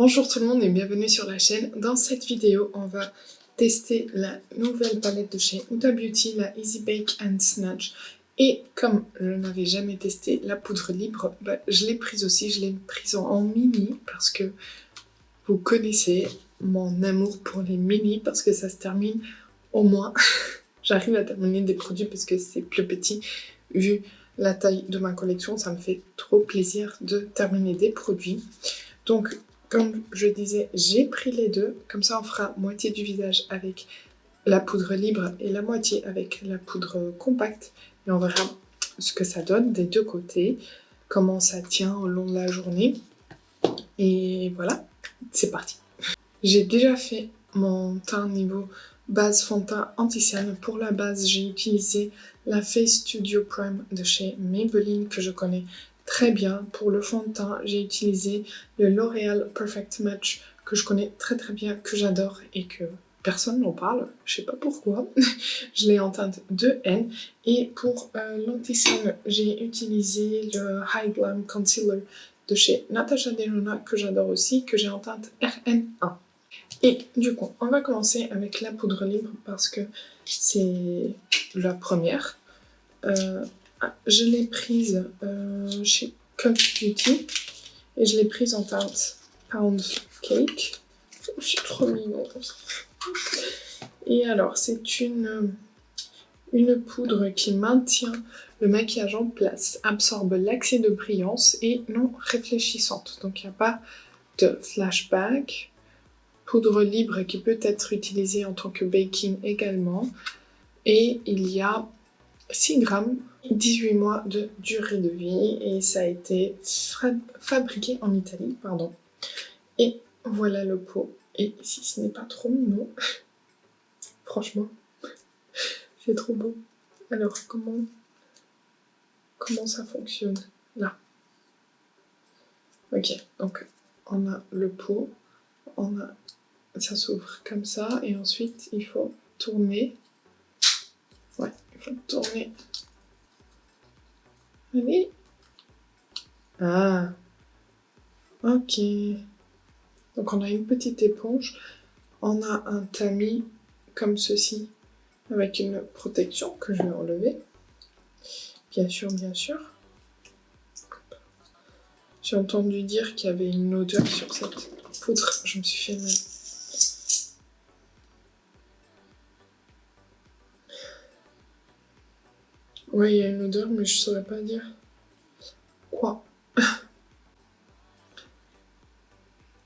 Bonjour tout le monde et bienvenue sur la chaîne. Dans cette vidéo, on va tester la nouvelle palette de chez Huda Beauty, la Easy Bake and Snatch. Et comme je n'avais jamais testé la poudre libre, je l'ai prise aussi, je l'ai prise en mini parce que vous connaissez mon amour pour les mini parce que ça se termine au moins. J'arrive à terminer des produits parce que c'est plus petit. Vu la taille de ma collection, ça me fait trop plaisir de terminer des produits. Donc, comme je disais, j'ai pris les deux. Comme ça, on fera moitié du visage avec la poudre libre et la moitié avec la poudre compacte. Et on verra ce que ça donne des deux côtés, comment ça tient au long de la journée. Et voilà, c'est parti. J'ai déjà fait mon teint niveau base fond de teint anti-cerne. Pour la base, j'ai utilisé la Face Studio Prime de chez Maybelline que je connais très bien. Pour le fond de teint, j'ai utilisé le L'Oréal Perfect Match que je connais très bien, que j'adore et que personne n'en parle. Je sais pas pourquoi. Je l'ai en teinte 2N. Et pour l'anti-cerne, j'ai utilisé le High Glam Concealer de chez Natasha Denona que j'adore aussi, que j'ai en teinte RN1. Et du coup, on va commencer avec la poudre libre parce que c'est la première. Je l'ai prise chez Cult Beauty et je l'ai prise en teinte Pound Cake. Oh, c'est trop mignon. Et alors, c'est une poudre qui maintient le maquillage en place, absorbe l'accès de brillance et non réfléchissante. Donc, il n'y a pas de flashback. Poudre libre qui peut être utilisée en tant que baking également. Et il y a 6 grammes, 18 mois de durée de vie et ça a été fabriqué en Italie, pardon. Et voilà le pot. Et si ce n'est pas trop mignon, franchement, c'est trop beau. Alors comment ça fonctionne là? Ok, donc on a le pot, ça s'ouvre comme ça et ensuite il faut tourner. Ouais, il faut tourner. Allez. Ah, ok. Donc on a une petite éponge, on a un tamis comme ceci avec une protection que je vais enlever. Bien sûr. J'ai entendu dire qu'il y avait une odeur sur cette poudre, je me suis fait mal. Ouais, il y a une odeur, mais je saurais pas dire quoi.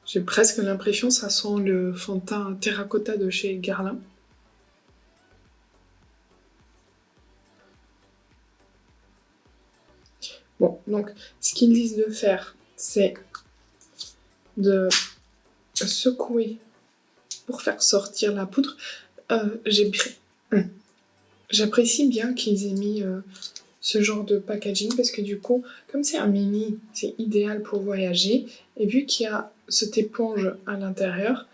J'ai presque l'impression que ça sent le fond de teint terracotta de chez Guerlain. Bon, donc ce qu'ils disent de faire, c'est de secouer pour faire sortir la poudre. J'apprécie bien qu'ils aient mis ce genre de packaging parce que du coup, comme c'est un mini, c'est idéal pour voyager. Et vu qu'il y a cette éponge à l'intérieur,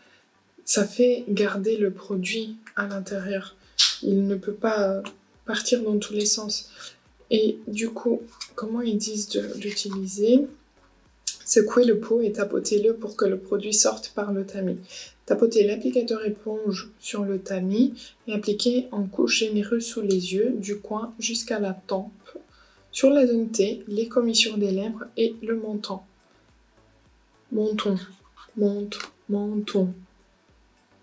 ça fait garder le produit à l'intérieur. Il ne peut pas partir dans tous les sens. Et du coup, comment ils disent de l'utiliser? Secouez le pot et tapotez-le pour que le produit sorte par le tamis. Tapotez l'applicateur éponge sur le tamis et appliquez en couche généreuse sous les yeux, du coin jusqu'à la tempe, sur la zone T, les commissures des lèvres et le menton. Menton.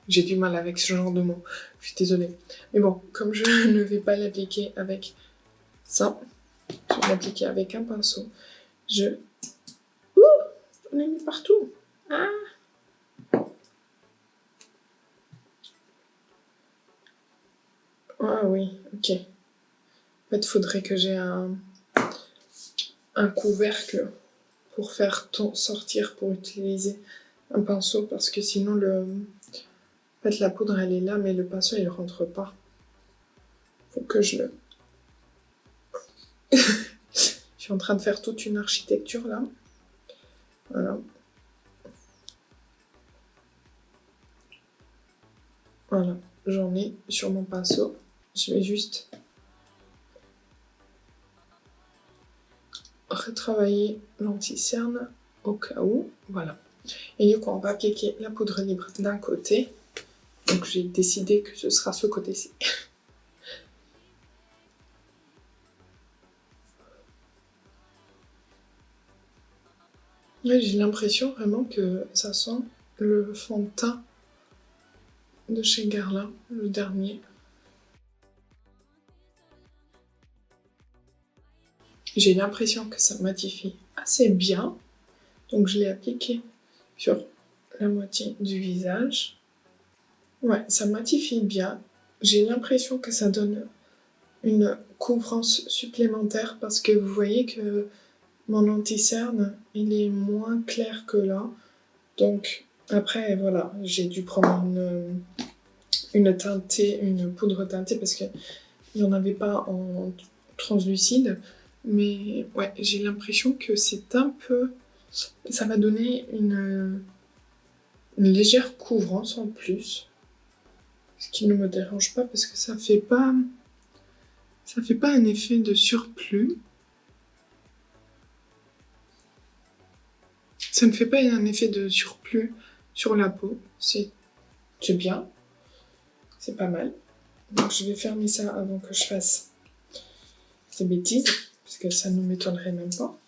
J'ai du mal avec ce genre de mots, je suis désolée. Mais bon, comme je ne vais pas l'appliquer avec ça, je vais l'appliquer avec un pinceau. On est mis partout. Ah. Ah oui, ok. En fait, il faudrait que j'ai un couvercle pour faire sortir, pour utiliser un pinceau, parce que sinon, en fait, la poudre, elle est là, mais le pinceau, il rentre pas. Faut que je le... Je suis en train de faire toute une architecture, là. Voilà. Voilà, j'en ai sur mon pinceau. Je vais juste retravailler l'anti-cerne au cas où. Voilà. Et du coup, on va appliquer la poudre libre d'un côté. Donc j'ai décidé que ce sera ce côté-ci. Ouais, j'ai l'impression vraiment que ça sent le fond de teint de chez Guerlain, le dernier. J'ai l'impression que ça matifie assez bien. Donc je l'ai appliqué sur la moitié du visage. Ouais, ça matifie bien. J'ai l'impression que ça donne une couvrance supplémentaire parce que vous voyez que mon anti-cerne, il est moins clair que là. Donc après, voilà, j'ai dû prendre une poudre teintée parce qu'il n'y en avait pas en translucide. Mais ouais, j'ai l'impression que c'est un peu... Ça va donner une légère couvrance en plus. Ce qui ne me dérange pas parce que ça fait pas un effet de surplus. Ça ne fait pas un effet de surplus sur la peau. C'est bien. C'est pas mal. Donc je vais fermer ça avant que je fasse des bêtises. Parce que ça ne m'étonnerait même pas.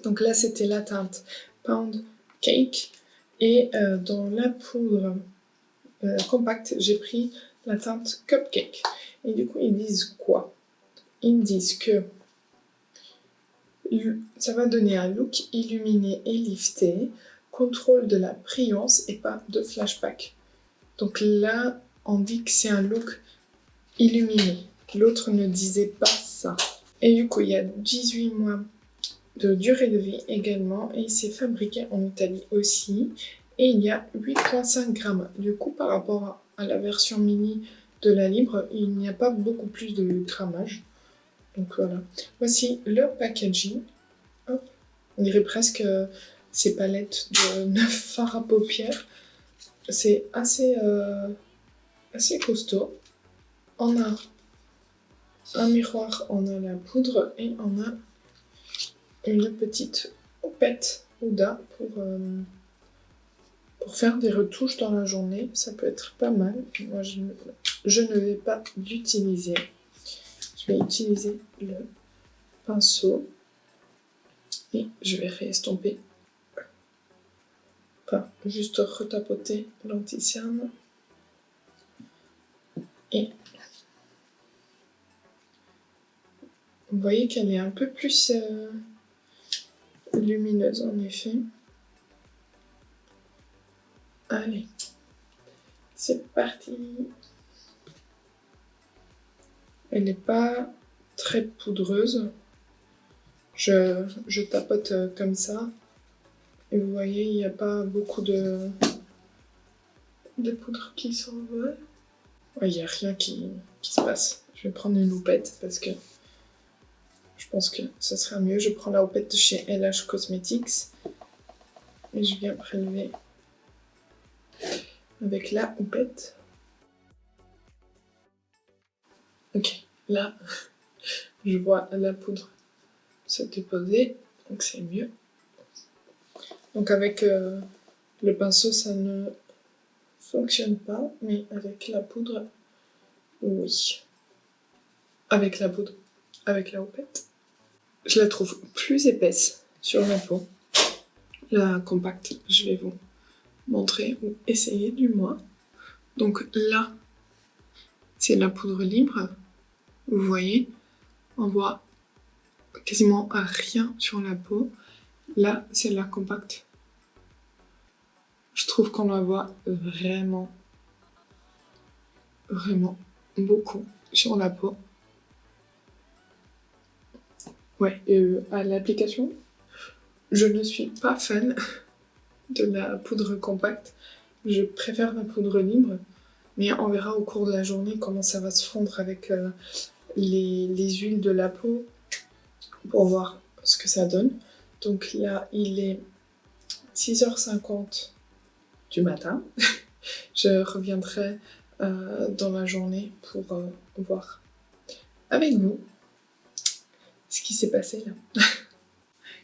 Donc là, c'était la teinte Pound Cake. Et dans la poudre compacte, j'ai pris la teinte Cupcake. Et du coup, ils disent quoi? Ils disent que ça va donner un look illuminé et lifté, contrôle de la brillance et pas de flashback. Donc là, on dit que c'est un look illuminé. L'autre ne disait pas ça. Et du coup, il y a 18 mois de durée de vie également et c'est fabriqué en Italie aussi. Et il y a 8,5 grammes. Du coup, par rapport à la version mini de la Libre, il n'y a pas beaucoup plus de grammage. Donc voilà. Voici le packaging. Hop. On dirait presque ces palettes de 9 fards à paupières. C'est assez costaud. On a un miroir, on a la poudre et on a une petite houppette Huda pour faire des retouches dans la journée. Ça peut être pas mal. Moi, je ne vais pas l'utiliser. Je vais utiliser le pinceau et je vais réestomper. Enfin, juste retapoter l'anti-cerne. Et vous voyez qu'elle est un peu plus lumineuse en effet. Allez, c'est parti. Elle n'est pas très poudreuse. Je tapote comme ça. Et vous voyez, il n'y a pas beaucoup de poudre qui s'envole. Ouais, il n'y a rien qui se passe. Je vais prendre une houppette parce que je pense que ça sera mieux. Je prends la houppette de chez LH Cosmetics. Et je viens prélever avec la houppette. Ok, là, je vois la poudre se déposer, donc c'est mieux. Donc avec le pinceau, ça ne fonctionne pas, mais avec la poudre, oui. Avec la poudre, avec la houppette, je la trouve plus épaisse sur la peau. La compacte, je vais vous montrer ou essayer du moins. Donc là, c'est la poudre libre. Vous voyez, on voit quasiment rien sur la peau. Là, c'est la compacte. Je trouve qu'on la voit vraiment beaucoup sur la peau. Ouais, à l'application, je ne suis pas fan de la poudre compacte. Je préfère la poudre libre, mais on verra au cours de la journée comment ça va se fondre avec les huiles de la peau pour voir ce que ça donne. Donc là, il est 6h50 du matin. Je reviendrai dans la journée pour voir avec vous ce qui s'est passé là.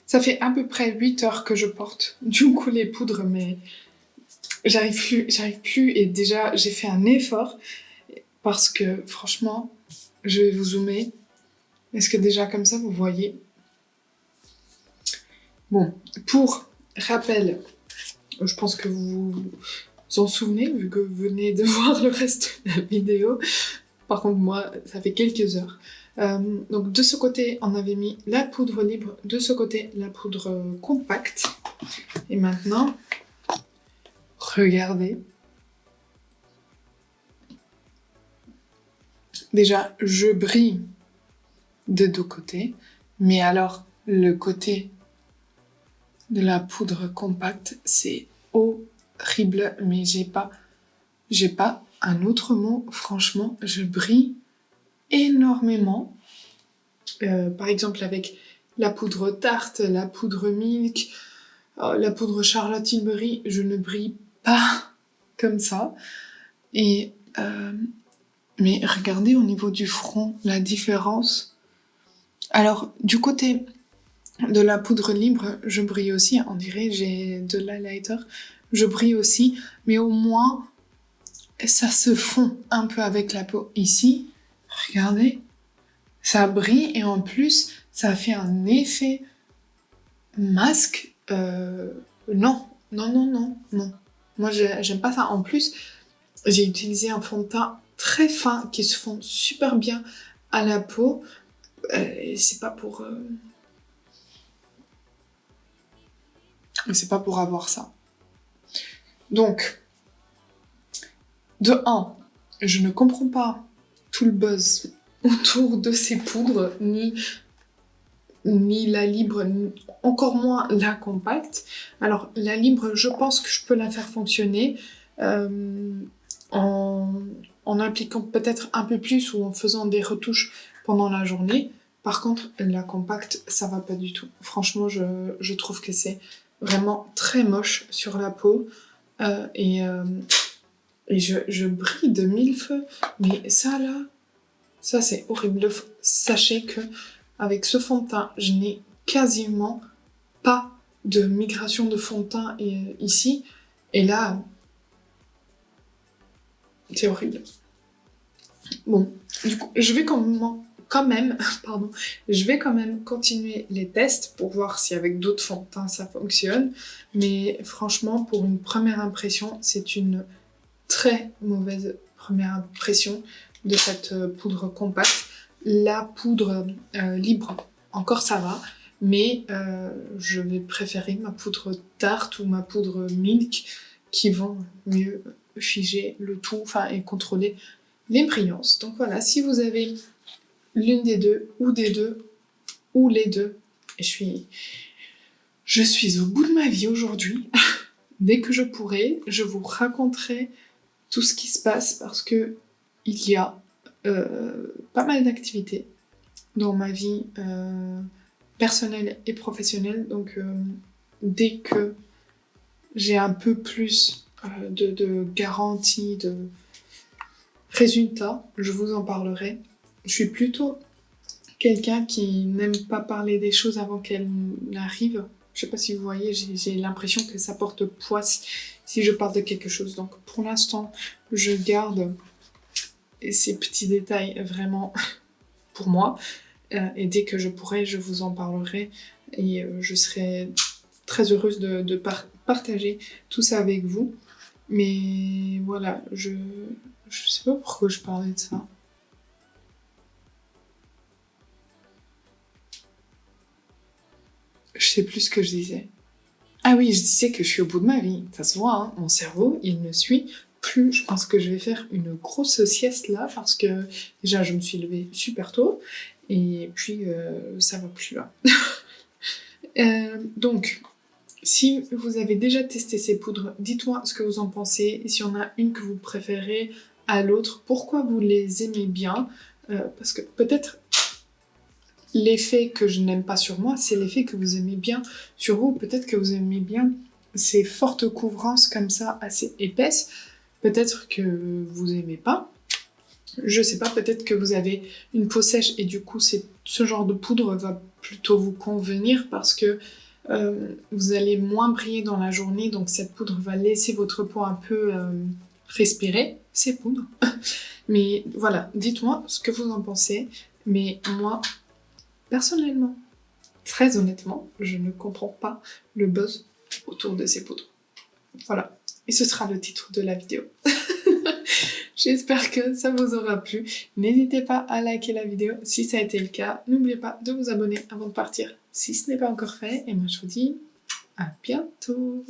Ça fait à peu près 8 heures que je porte du coup les poudres, mais j'arrive plus et déjà j'ai fait un effort parce que franchement, je vais vous zoomer. Est-ce que déjà comme ça vous voyez? Bon, pour rappel, je pense que vous vous en souvenez vu que vous venez de voir le reste de la vidéo. Par contre, moi, ça fait quelques heures. Donc de ce côté, on avait mis la poudre libre, de ce côté, la poudre compacte. Et maintenant, regardez. Déjà, je brille des deux côtés, mais alors le côté de la poudre compacte, c'est horrible, mais j'ai pas un autre mot. Franchement, je brille énormément. Par exemple, avec la poudre tarte, la poudre milk, la poudre Charlotte Tilbury, je ne brille pas comme ça. Et mais regardez au niveau du front, la différence. Alors, du côté de la poudre libre, je brille aussi. On dirait j'ai de l'highlighter. Je brille aussi, mais au moins, ça se fond un peu avec la peau. Ici, regardez, ça brille et en plus, ça fait un effet masque. Non. Moi, j'aime pas ça. En plus, j'ai utilisé un fond de teint très fin qui se fond super bien à la peau. Et c'est pas pour avoir ça. Donc, de 1, je ne comprends pas tout le buzz autour de ces poudres, ni la libre, encore moins la compacte. Alors, la libre, je pense que je peux la faire fonctionner en appliquant peut-être un peu plus ou en faisant des retouches pendant la journée. Par contre, la compacte, ça va pas du tout. Franchement, je trouve que c'est vraiment très moche sur la peau. Et je brille de mille feux. Mais ça là, ça c'est horrible. Sachez que avec ce fond de teint, je n'ai quasiment pas de migration de fond de teint ici. Et là, c'est horrible. Bon, du coup, je vais quand même continuer les tests pour voir si avec d'autres fonds de teint ça fonctionne. Mais franchement, pour une première impression, c'est une très mauvaise première impression de cette poudre compacte. La poudre libre, encore ça va, mais je vais préférer ma poudre tarte ou ma poudre milk qui vont mieux figer le tout, et contrôler les brillances. Donc voilà, si vous avez l'une des deux, ou les deux, et je suis au bout de ma vie aujourd'hui. Dès que je pourrai, je vous raconterai tout ce qui se passe parce que il y a pas mal d'activités dans ma vie personnelle et professionnelle. Donc dès que j'ai un peu plus de garantie, de résultats, je vous en parlerai. Je suis plutôt quelqu'un qui n'aime pas parler des choses avant qu'elles n'arrivent. Je sais pas si vous voyez, j'ai l'impression que ça porte poids si je parle de quelque chose. Donc pour l'instant, je garde ces petits détails vraiment pour moi. Et dès que je pourrai, je vous en parlerai. Et je serai très heureuse de partager tout ça avec vous. Mais voilà, je sais pas pourquoi je parlais de ça. Je sais plus ce que je disais. Ah oui, je disais que je suis au bout de ma vie. Ça se voit, hein, mon cerveau, il ne suit plus. Je pense que je vais faire une grosse sieste là parce que déjà je me suis levée super tôt et puis ça va plus là. Donc, si vous avez déjà testé ces poudres, dites-moi ce que vous en pensez. Et si on a une que vous préférez à l'autre, pourquoi vous les aimez bien parce que peut-être l'effet que je n'aime pas sur moi, c'est l'effet que vous aimez bien sur vous. Peut-être que vous aimez bien ces fortes couvrances comme ça, assez épaisses. Peut-être que vous aimez pas. Je sais pas, peut-être que vous avez une peau sèche et du coup c'est ce genre de poudre va plutôt vous convenir parce que vous allez moins briller dans la journée, donc cette poudre va laisser votre peau un peu respirer ces poudres. Mais voilà, dites-moi ce que vous en pensez. Mais moi, personnellement, très honnêtement, je ne comprends pas le buzz autour de ces poudres. Voilà, et ce sera le titre de la vidéo. J'espère que ça vous aura plu. N'hésitez pas à liker la vidéo si ça a été le cas. N'oubliez pas de vous abonner avant de partir si ce n'est pas encore fait. Et moi je vous dis à bientôt.